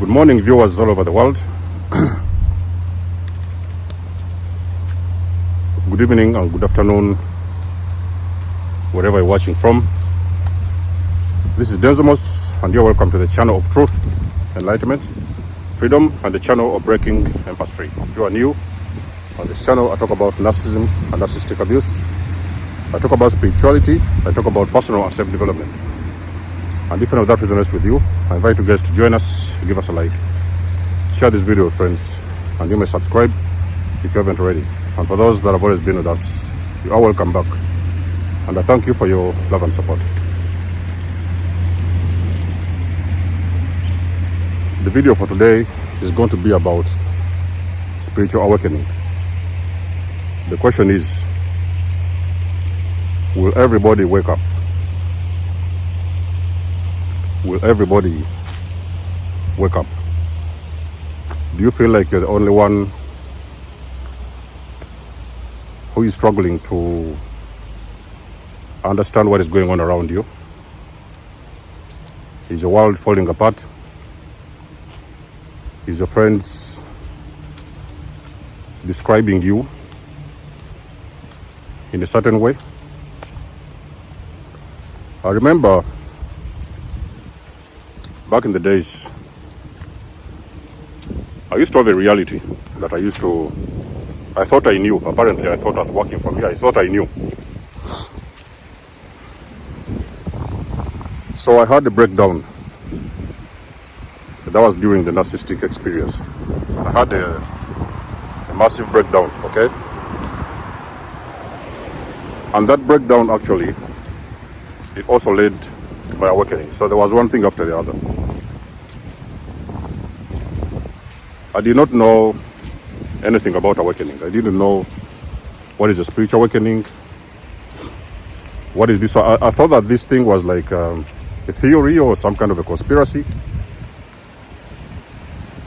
Good morning, viewers all over the world. Good evening and good afternoon, wherever you're watching from. This is nikymus, and you're welcome to the channel of truth, enlightenment, freedom, and the channel of breaking empires free. If you are new on this channel, I talk about narcissism and narcissistic abuse. I talk about spirituality. I talk about personal and self-development. And if any of that resonates with you, I invite you guys to join us, give us a like, share this video with friends, and you may subscribe if you haven't already. And for those that have always been with us, you are welcome back. And I thank you for your love and support. The video for today is going to be about spiritual awakening. The question is, will everybody wake up? Will everybody wake up? Do you feel like you're the only one who is struggling to understand what is going on around you? Is the world falling apart? Is your friends describing you in a certain way? I remember back in the days, I used to have a reality that I thought I knew. Apparently, I thought it was working for me. I thought I knew. So I had a breakdown. That was during the narcissistic experience. I had a massive breakdown, okay? And that breakdown actually, it also led to my awakening. So there was one thing after the other. I did not know anything about awakening. I didn't know what is a spiritual awakening. What is this? I thought that this thing was like a theory or some kind of a conspiracy.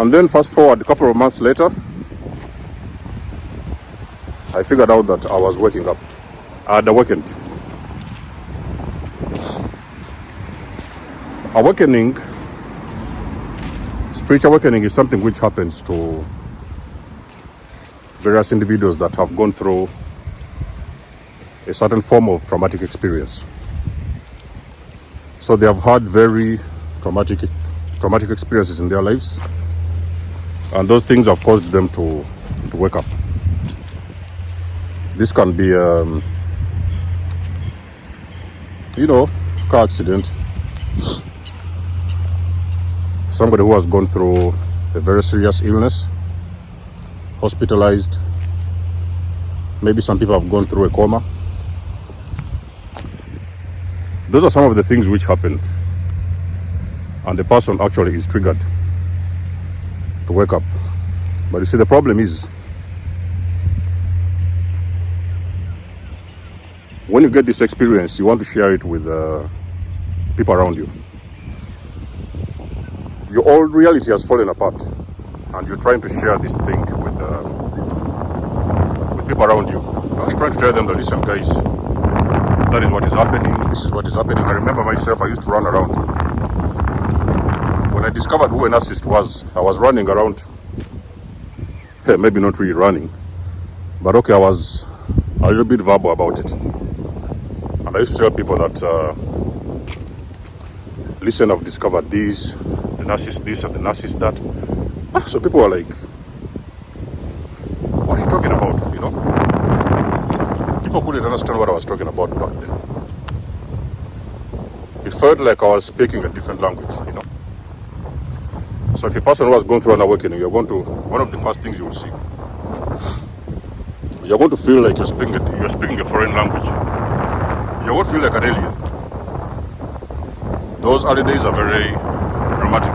And then fast forward a couple of months later, I figured out that I was waking up. I had awakened. Awakening, spiritual awakening is something which happens to various individuals that have gone through a certain form of traumatic experience. So they have had very traumatic experiences in their lives, and those things have caused them to wake up. This can be, car accident, somebody who has gone through a very serious illness, hospitalized. Maybe some people have gone through a coma. Those are some of the things which happen, and the person actually is triggered to wake up. But you see, the problem is, when you get this experience, you want to share it with people around you. Your old reality has fallen apart, and you're trying to share this thing with people around you. You're trying to tell them that, listen, guys, that is what is happening. This is what is happening. I remember myself, I used to run around. When I discovered who a narcissist was, I was running around. Maybe not really running, but okay, I was a little bit verbal about it. And I used to tell people that, listen, I've discovered this, the narcissist this and the narcissist that. So people were like, what are you talking about, People couldn't understand what I was talking about back then. It felt like I was speaking a different language, So if a person who has gone through an awakening, one of the first things you will see, you're going to feel like you're speaking a foreign language. You're going to feel like an alien. Those early days are very dramatic,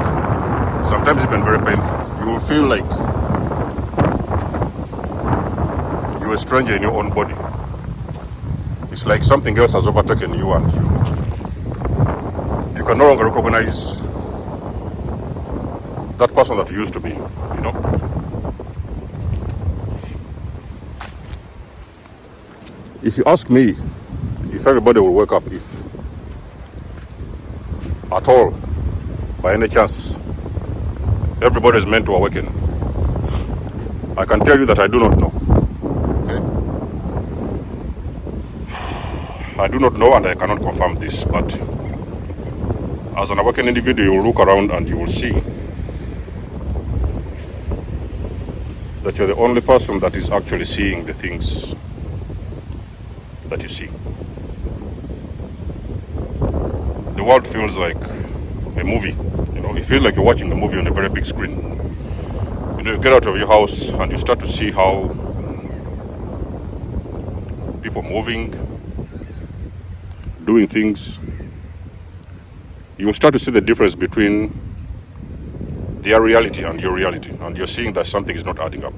sometimes even very painful. You will feel like you're a stranger in your own body. It's like something else has overtaken you, and you can no longer recognize that person that you used to be, If you ask me if everybody will wake up, if at all, by any chance, everybody is meant to awaken. I can tell you that I do not know. Okay? I do not know and I cannot confirm this, but as an awakened individual, you will look around and you will see that you're the only person that is actually seeing the things that you see. The world feels like a movie. It feels like you're watching a movie on a very big screen. You get out of your house and you start to see how people moving, doing things. You will start to see the difference between their reality and your reality, and you're seeing that something is not adding up.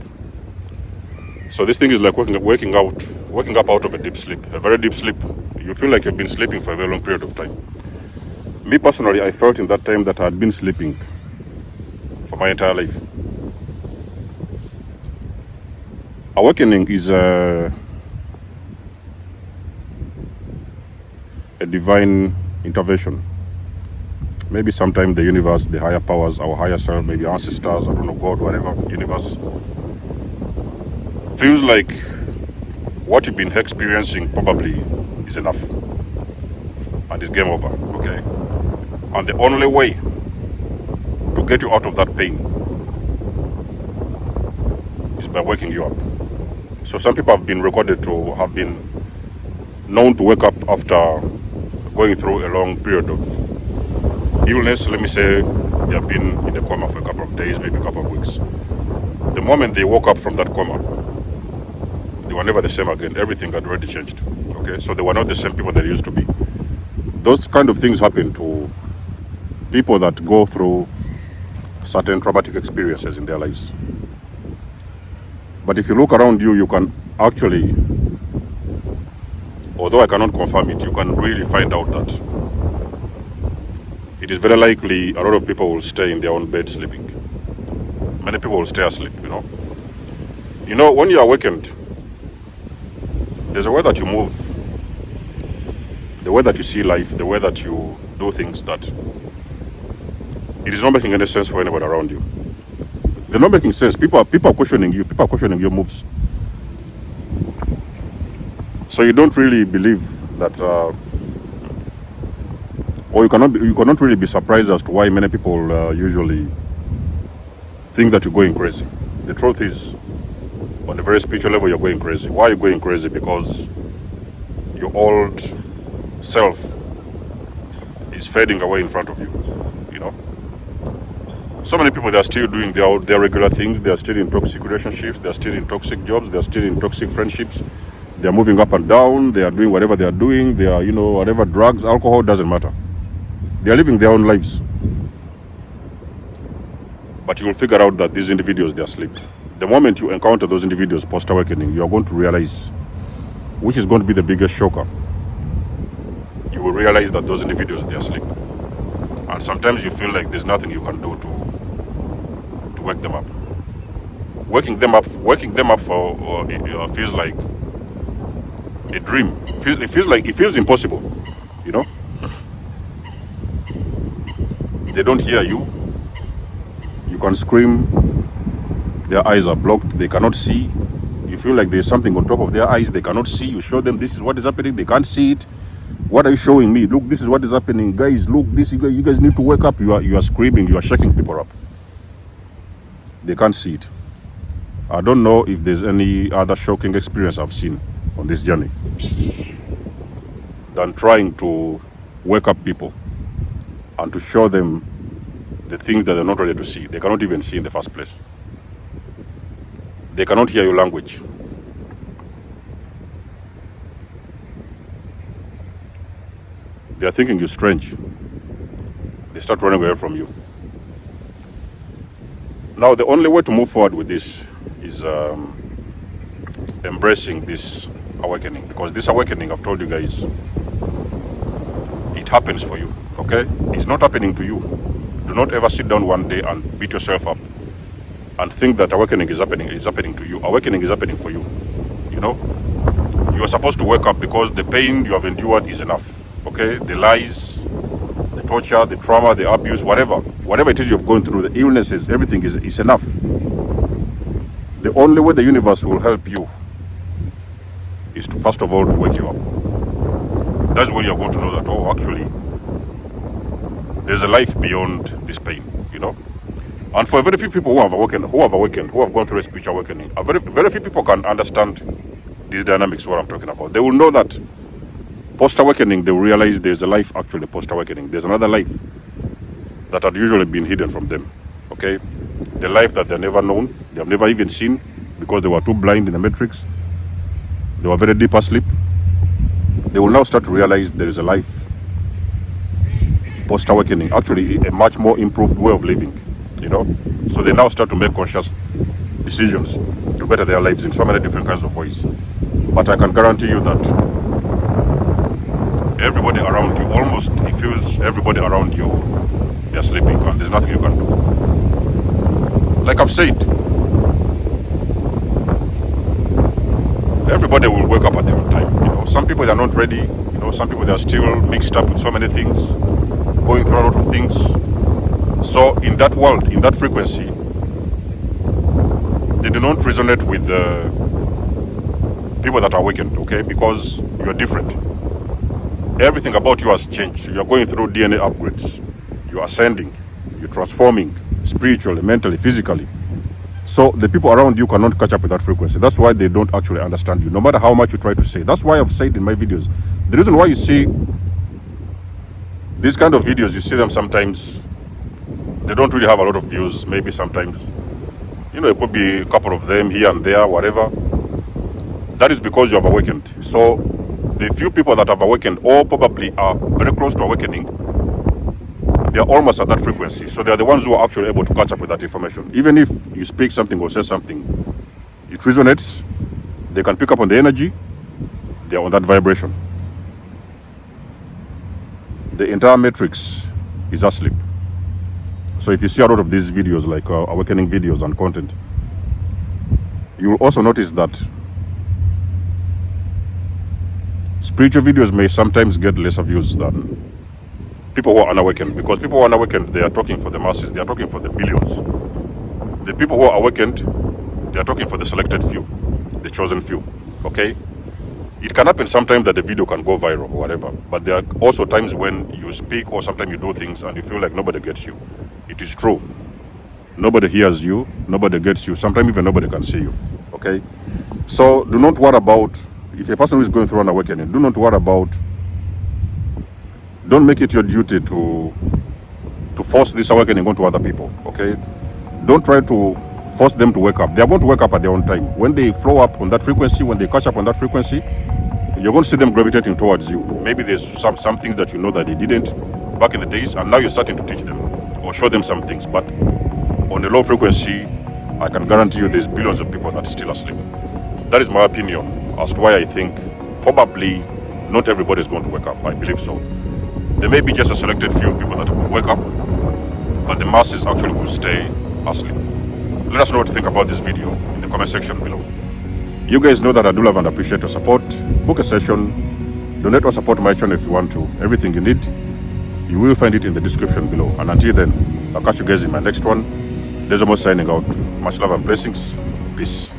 So this thing is like waking up out of a deep sleep, a very deep sleep. You feel like you've been sleeping for a very long period of time. Me personally, I felt in that time that I had been sleeping for my entire life. Awakening is a divine intervention. Maybe sometime the universe, the higher powers, our higher self, maybe ancestors, I don't know, God, whatever, universe, feels like what you've been experiencing probably is enough and it's game over, okay? And the only way to get you out of that pain is by waking you up. So some people have been recorded to have been known to wake up after going through a long period of illness. Let me say they have been in a coma for a couple of days, maybe a couple of weeks. The moment they woke up from that coma, they were never the same again. Everything had already changed. Okay, so they were not the same people they used to be. Those kind of things happen to people that go through certain traumatic experiences in their lives. But if you look around you, you can actually, although I cannot confirm it, you can really find out that it is very likely a lot of people will stay in their own bed sleeping. Many people will stay asleep, when you're awakened, there's a way that you move, the way that you see life, the way that you do things that it is not making any sense for anybody around you. They're not making sense. People are questioning you. People are questioning your moves. So you don't really believe that, or you cannot really be surprised as to why many people usually think that you're going crazy. The truth is, on a very spiritual level, you're going crazy. Why are you going crazy? Because your old self is fading away in front of you. So many people, they are still doing their regular things. They are still in toxic relationships. They are still in toxic jobs. They are still in toxic friendships. They are moving up and down. They are doing whatever they are doing. They are, whatever, drugs, alcohol, doesn't matter. They are living their own lives. But you will figure out that these individuals, they are asleep. The moment you encounter those individuals post-awakening, you are going to realize, which is going to be the biggest shocker, you will realize that those individuals, they are asleep. And sometimes you feel like there's nothing you can do to wake them up. Waking them up feels like a dream. It feels impossible. They don't hear you. You can scream. Their eyes are blocked. They cannot see. You feel like there's something on top of their eyes. They cannot see. You show them this is what is happening. They can't see it. What are you showing me? Look, this is what is happening. Guys, look, you guys need to wake up. You are screaming. You are shaking people up. They can't see it. I don't know if there's any other shocking experience I've seen on this journey than trying to wake up people and to show them the things that they're not ready to see. They cannot even see in the first place. They cannot hear your language. They are thinking you're strange. They start running away from you. Now, the only way to move forward with this is embracing this awakening. Because this awakening, I've told you guys, it happens for you, okay? It's not happening to you. Do not ever sit down one day and beat yourself up and think that awakening is happening. It's happening to you. Awakening is happening for you. You are supposed to wake up because the pain you have endured is enough, okay? The lies, the torture, the trauma, the abuse, whatever whatever it is you've gone through, the illnesses, everything is enough. The only way the universe will help you is to, first of all, to wake you up. That's when you're going to know that, oh, actually, there's a life beyond this pain, you know. And for very few people who have awakened, who have gone through a spiritual awakening, very few people can understand these dynamics, what I'm talking about. They will know that post-awakening, they will realize there's a life actually post-awakening. There's another life that had usually been hidden from them, okay? The life that they've never known, they have never even seen because they were too blind in the matrix. They were very deep asleep. They will now start to realize there is a life post-awakening, actually a much more improved way of living, you know? So they now start to make conscious decisions to better their lives in so many different kinds of ways. But I can guarantee you that everybody around you, almost it feels everybody around you, they're sleeping and there's nothing you can do. Like I've said, everybody will wake up at their own time. You know, some people, they're not ready. You know, some people, they're still mixed up with so many things, going through a lot of things. So in that world, in that frequency, they do not resonate with the people that are awakened, okay? Because you are different. Everything about you has changed. You are going through DNA upgrades. You are ascending. You're transforming spiritually, mentally, physically. So the people around you cannot catch up with that frequency. That's why they don't actually understand you, no matter how much you try to say. That's why I've said in my videos, the reason why you see these kind of videos, you see them sometimes, they don't really have a lot of views. Maybe sometimes, you know, it could be a couple of them here and there, whatever. That is because you have awakened. So the few people that have awakened, or probably are very close to awakening, they are almost at that frequency. So they are the ones who are actually able to catch up with that information. Even if you speak something or say something, it resonates, they can pick up on the energy, they are on that vibration. The entire matrix is asleep. So if you see a lot of these videos, like awakening videos and content, you will also notice that spiritual videos may sometimes get lesser views than people who are unawakened, because people who are unawakened, they are talking for the masses, they are talking for the billions. The people who are awakened, they are talking for the selected few, the chosen few, okay? It can happen sometimes that the video can go viral or whatever, but there are also times when you speak or sometimes you do things and you feel like nobody gets you. It is true. Nobody hears you, nobody gets you, sometimes even nobody can see you, okay? So do not worry about, if a person is going through an awakening, do not worry about, don't make it your duty to force this awakening onto other people, okay? Don't try to force them to wake up. They are going to wake up at their own time. When they flow up on that frequency, when they catch up on that frequency, you're going to see them gravitating towards you. Maybe there's some things that you know that they didn't back in the days, and now you're starting to teach them or show them some things. But on a low frequency, I can guarantee you there's billions of people that are still asleep. That is my opinion as to why I think probably not everybody is going to wake up. I believe so. There may be just a selected few people that will wake up, but the masses actually will stay asleep. Let us know what you think about this video in the comment section below. You guys know that I do love and appreciate your support. Book a session, donate or support my channel if you want to. Everything you need, you will find it in the description below. And until then, I'll catch you guys in my next one. There's almost signing out. Much love and blessings. Peace.